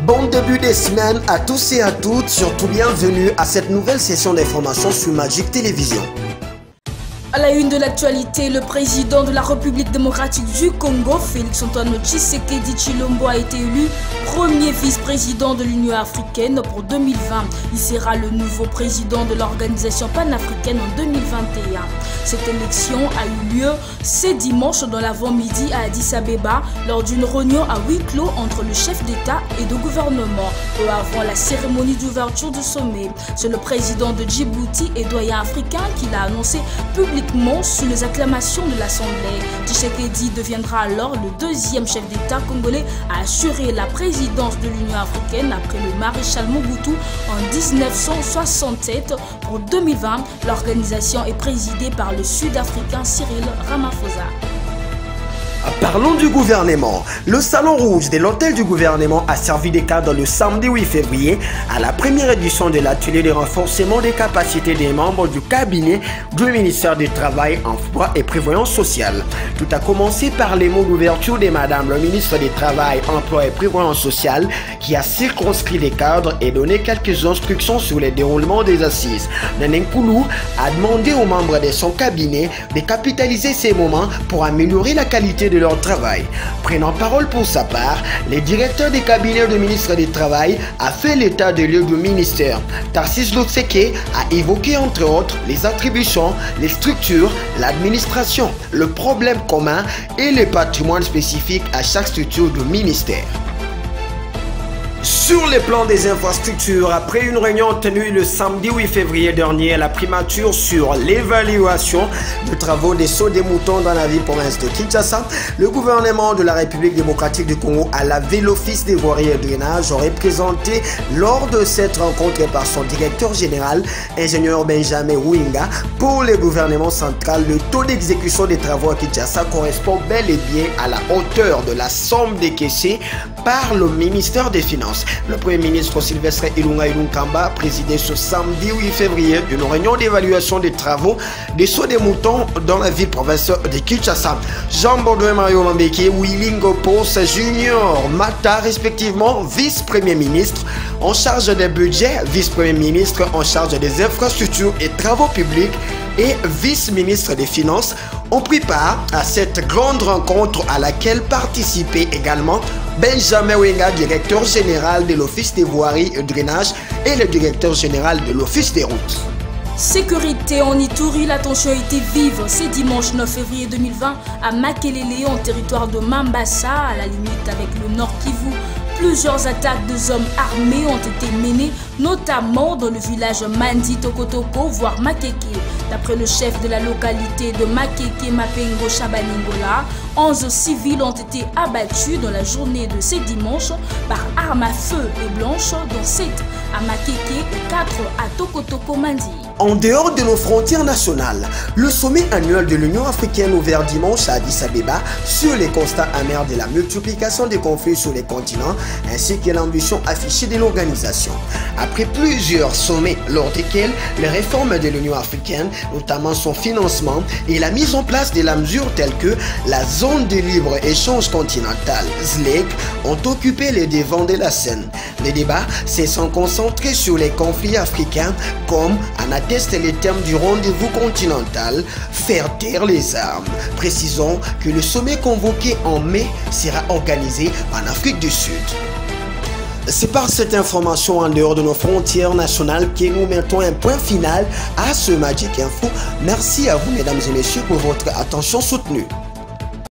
Bon début de semaine à tous et à toutes, surtout bienvenue à cette nouvelle session d'information sur Magic Télévision. À la une de l'actualité, le président de la République démocratique du Congo, Félix-Antoine Tshisekedi Tshilombo, a été élu premier vice-président de l'Union africaine pour 2020. Il sera le nouveau président de l'organisation panafricaine en 2021. Cette élection a eu lieu ce dimanche dans l'avant-midi à Addis Abeba lors d'une réunion à huis clos entre le chef d'État et de gouvernement, peu avant la cérémonie d'ouverture du sommet. C'est le président de Djibouti et doyen africain qui l'a annoncé publiquement sous les acclamations de l'Assemblée. Tshisekedi deviendra alors le deuxième chef d'État congolais à assurer la présidence de l'Union africaine après le maréchal Mobutu en 1967. Pour 2020, l'organisation est présidée par le Sud-Africain Cyril Ramaphosa. Parlons du gouvernement. Le salon rouge de l'hôtel du gouvernement a servi de cadre le samedi 8 février à la première édition de l'atelier de renforcement des capacités des membres du cabinet du ministère du Travail, Emploi et Prévoyance sociale. Tout a commencé par les mots d'ouverture de Madame le ministre du Travail, Emploi et Prévoyance sociale qui a circonscrit les cadres et donné quelques instructions sur le déroulement des assises. Nanenkoulou a demandé aux membres de son cabinet de capitaliser ces moments pour améliorer la qualité de leur travail. Prenant parole pour sa part, le directeur des cabinets du ministre du Travail a fait l'état de lieu du ministère. Tarsis Lutseke a évoqué entre autres les attributions, les structures, l'administration, le problème commun et le patrimoine spécifique à chaque structure du ministère. Sur le plan des infrastructures, après une réunion tenue le samedi 8 février dernier à la primature sur l'évaluation de travaux des sauts des moutons dans la ville-province de Kinshasa, le gouvernement de la République démocratique du Congo a lavé l'office des voiries et drainage représenté lors de cette rencontre par son directeur général, ingénieur Benjamin Winga. Pour le gouvernement central, le taux d'exécution des travaux à Kinshasa correspond bel et bien à la hauteur de la somme décaissée par le ministère des Finances. Le Premier ministre Sylvestre Ilunga Ilunkamba présidait ce samedi 8 février une réunion d'évaluation des travaux des sauts des moutons dans la ville-province de Kinshasa. Jean Baudouin Mario Mambeke, Willingo Pos Junior Mata, respectivement vice-premier ministre en charge des budgets, vice-premier ministre en charge des infrastructures et travaux publics et vice-ministre des Finances, ont pris part à cette grande rencontre à laquelle participait également Benjamin Wenga, directeur général de l'Office des voiries et drainage et le directeur général de l'Office des routes. Sécurité en Ituri, la tension a été vive ce dimanche 9 février 2020 à Makelele, en territoire de Mambasa, à la limite avec le Nord Kivu. Plusieurs attaques de hommes armés ont été menées, notamment dans le village Mandi Tokotoko, voire Makeke. D'après le chef de la localité de Makeke, Mapengo Chabaningola, 11 civils ont été abattus dans la journée de ce dimanche par armes à feu et blanches, dont 7 à Makeke et 4 à Tokotoko Mandi. En dehors de nos frontières nationales, le sommet annuel de l'Union africaine ouvert dimanche à Addis Abeba sur les constats amers de la multiplication des conflits sur les continents ainsi que l'ambition affichée de l'organisation. Après plusieurs sommets lors desquels les réformes de l'Union africaine, notamment son financement et la mise en place de la mesure telles que la zone de libre-échange continentale ZLEC ont occupé les devants de la scène. Les débats se sont concentrés sur les conflits africains comme en attestent les termes du rendez-vous continental, faire taire les armes. Précisons que le sommet convoqué en mai sera organisé en Afrique du Sud. C'est par cette information en dehors de nos frontières nationales que nous mettons un point final à ce Magic Info. Merci à vous mesdames et messieurs pour votre attention soutenue.